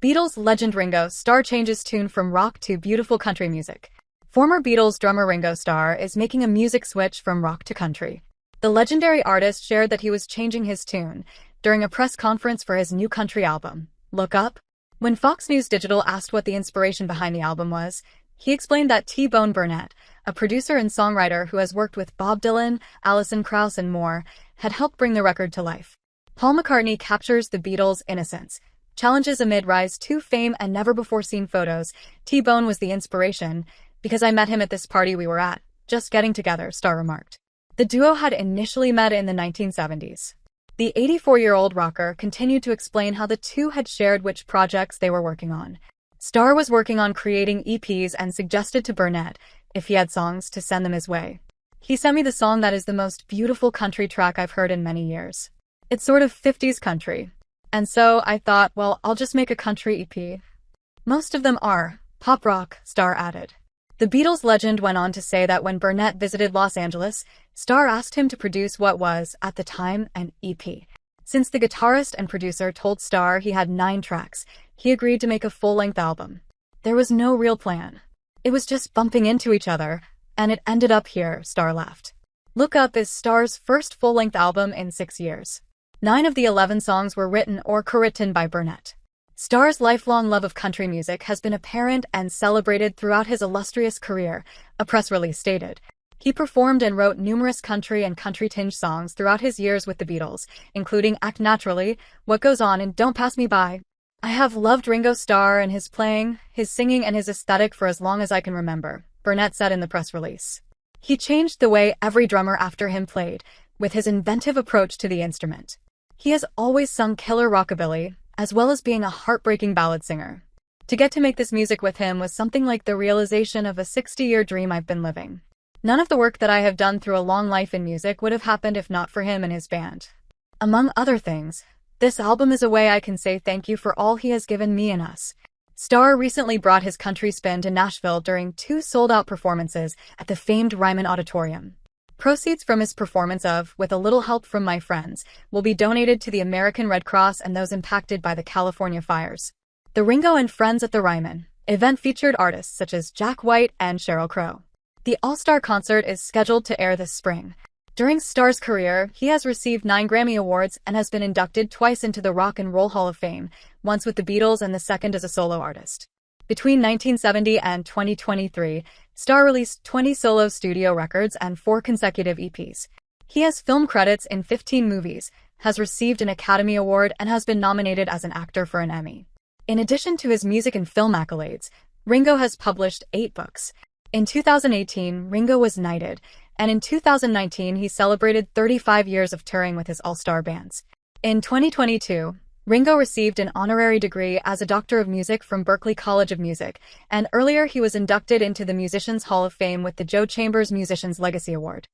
Beatles legend Ringo Starr changes tune from rock to beautiful country music. Former Beatles drummer Ringo Starr is making a music switch from rock to country. The legendary artist shared that he was changing his tune during a press conference for his new country album, Look Up. When Fox News Digital asked what the inspiration behind the album was, he explained that T-Bone Burnett, a producer and songwriter who has worked with Bob Dylan, Alison Krauss, and more, had helped bring the record to life. Paul McCartney captures the Beatles' innocence. Challenges amid rise to fame and never-before-seen photos. T-Bone was the inspiration, because I met him at this party we were at, just getting together, Starr remarked. The duo had initially met in the 1970s. The 84-year-old rocker continued to explain how the two had shared which projects they were working on. Starr was working on creating EPs and suggested to Burnett, if he had songs, to send them his way. He sent me the song that is the most beautiful country track I've heard in many years. It's sort of 50s country. And so I thought, well, I'll just make a country EP. Most of them are pop rock, Starr added. The Beatles legend went on to say that when Burnett visited Los Angeles, Starr asked him to produce what was, at the time, an EP. Since the guitarist and producer told Starr he had 9 tracks, he agreed to make a full-length album. There was no real plan. It was just bumping into each other, and it ended up here, Starr laughed. Look Up is Starr's first full-length album in 6 years. 9 of the 11 songs were written or co-written by Burnett. Starr's lifelong love of country music has been apparent and celebrated throughout his illustrious career, a press release stated. He performed and wrote numerous country and country-tinged songs throughout his years with the Beatles, including Act Naturally, What Goes On, and Don't Pass Me By. I have loved Ringo Starr and his playing, his singing, and his aesthetic for as long as I can remember, Burnett said in the press release. He changed the way every drummer after him played, with his inventive approach to the instrument. He has always sung killer rockabilly, as well as being a heartbreaking ballad singer. To get to make this music with him was something like the realization of a 60-year dream I've been living. None of the work that I have done through a long life in music would have happened if not for him and his band. Among other things, this album is a way I can say thank you for all he has given me and us. Starr recently brought his country spin to Nashville during 2 sold-out performances at the famed Ryman Auditorium. Proceeds from his performance of With a Little Help from My Friends will be donated to the American Red Cross and those impacted by the California fires. The Ringo and Friends at the Ryman event featured artists such as Jack White and Sheryl Crow. The All-Star concert is scheduled to air this spring. During Starr's career, he has received 9 Grammy Awards and has been inducted twice into the Rock and Roll Hall of Fame, once with the Beatles and the second as a solo artist. Between 1970 and 2023, Starr released 20 solo studio records and 4 consecutive EPs. He has film credits in 15 movies, has received an Academy Award, and has been nominated as an actor for an Emmy. In addition to his music and film accolades, Ringo has published 8 books. In 2018, Ringo was knighted, and in 2019 he celebrated 35 years of touring with his all-star bands. In 2022, Ringo received an honorary degree as a Doctor of Music from Berklee College of Music, and earlier he was inducted into the Musicians Hall of Fame with the Joe Chambers Musicians Legacy Award.